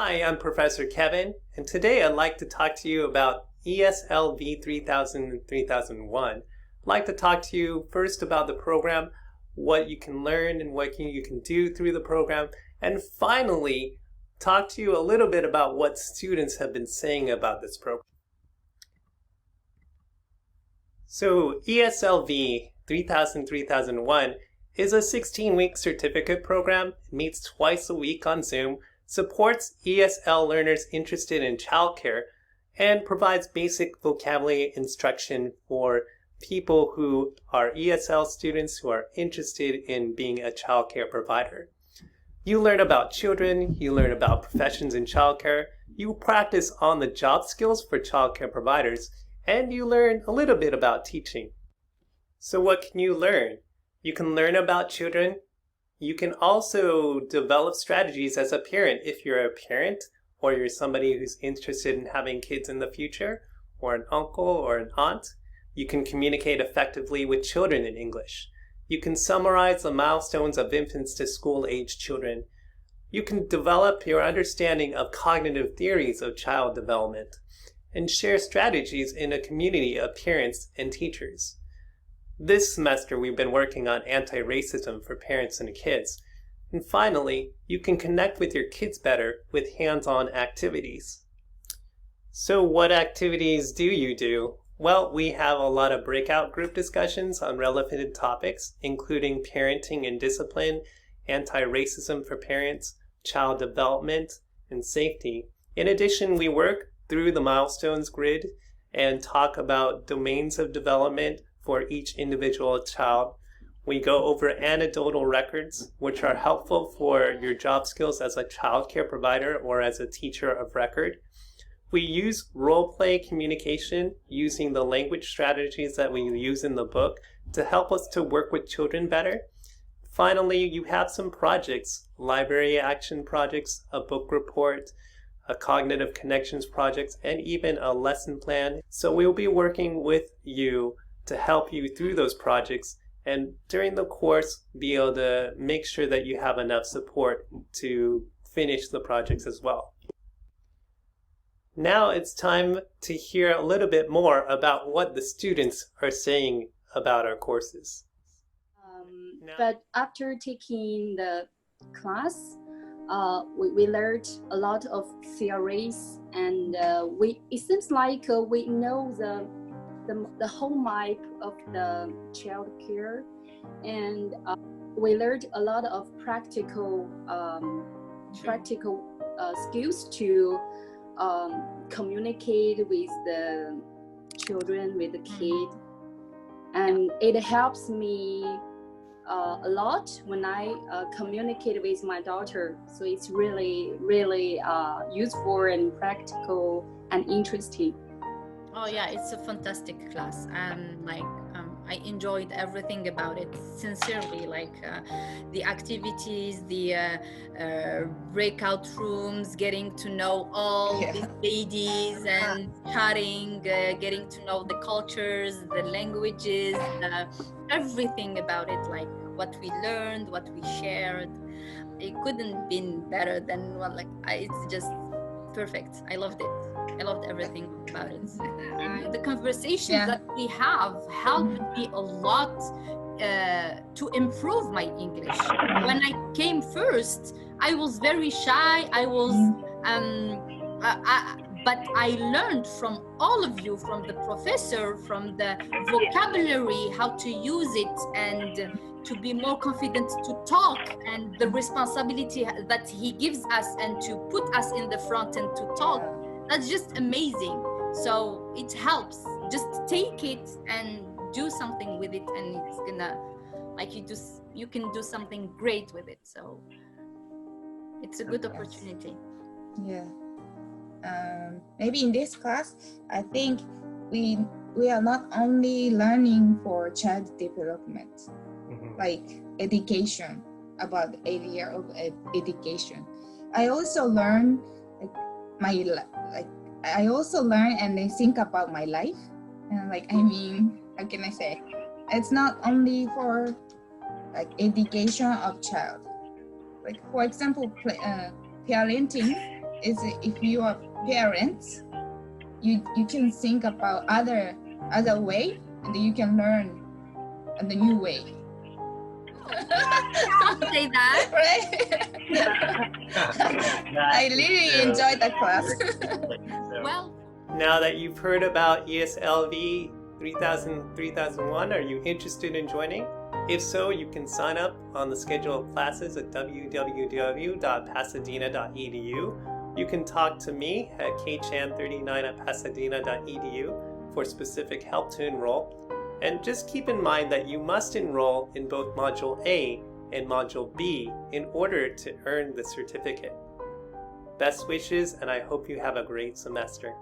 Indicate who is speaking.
Speaker 1: Hi, I'm Professor Kevin, and today I'd like to talk to you about ESL V3000 and 3001. I'd like to talk to you first about the program, what you can learn and what you can do through the program, and finally talk to you a little bit about what students have been saying about this program. So ESL V3000 3001 is a 16-week certificate program. It meets twice a week on Zoom, supports ESL learners interested in childcare, and provides basic vocabulary instruction for people who are ESL students who are interested in being a childcare provider. You learn about children, you learn about professions in childcare, you practice on-the-job skills for childcare providers, and you learn a little bit about teaching. So what can you learn? You can learn about children. You can also develop strategies as a parent if you're a parent or you're somebody who's interested in having kids in the future, or an uncle or an aunt. You can communicate effectively with children in English. You can summarize the milestones of infants to school-age children. You can develop your understanding of cognitive theories of child development and share strategies in a community of parents and teachers. This semester, we've been working on anti-racism for parents and kids. And finally, you can connect with your kids better with hands-on activities. So what activities do you do? Well, we have a lot of breakout group discussions on relevant topics, including parenting and discipline, anti-racism for parents, child development, and safety. In addition, we work through the milestones grid and talk about domains of development for each individual child. We go over anecdotal records, which are helpful for your job skills as a child care provider or as a teacher of record. We use role-play communication using the language strategies that we use in the book to help us to work with children better. Finally, you have some projects, library action projects, a book report, a cognitive connections project, and even a lesson plan. So we'll be working with you to help you through those projects, and during the course be able to make sure that you have enough support to finish the projects as well. Now it's time to hear a little bit more about what the students are saying about our courses.
Speaker 2: But after taking the class, we learned a lot of theories, and it seems like we know the whole map of the child care, and we learned a lot of practical skills to communicate with the children, with the kid, and it helps me a lot when I communicate with my daughter. So it's really useful and practical and interesting.
Speaker 3: Oh yeah, it's a fantastic class, and I enjoyed everything about it sincerely, the activities, the breakout rooms, getting to know all these ladies and chatting, getting to know the cultures, the languages, everything about it, like what we learned, what we shared. It couldn't been better than it's just perfect. I loved it. I loved everything about it. The conversations that we have helped me a lot to improve my English. When I came first, I was very shy. I was, but I learned from all of you, from the professor, from the vocabulary, how to use it, and to be more confident to talk, and the responsibility that he gives us, and to put us in the front and to talk. That's just amazing. So it helps. Just take it and do something with it, and it's gonna, you can do something great with it. So it's a good opportunity.
Speaker 4: Yeah. Maybe in this class, I think we are not only learning for child development, like education, about the area of education. I also learn I also learn and I think about my life, and how can I say? It's not only for education of child. For example, parenting is if you are parents, you can think about other way, and you can learn the new way.
Speaker 3: Say that.
Speaker 4: Right? I really enjoyed that class.
Speaker 3: Well,
Speaker 1: now that you've heard about ESLV 3000-3001, are you interested in joining? If so, you can sign up on the schedule of classes at www.pasadena.edu. You can talk to me at kchan39@pasadena.edu for specific help to enroll. And just keep in mind that you must enroll in both Module A and Module B in order to earn the certificate. Best wishes, and I hope you have a great semester.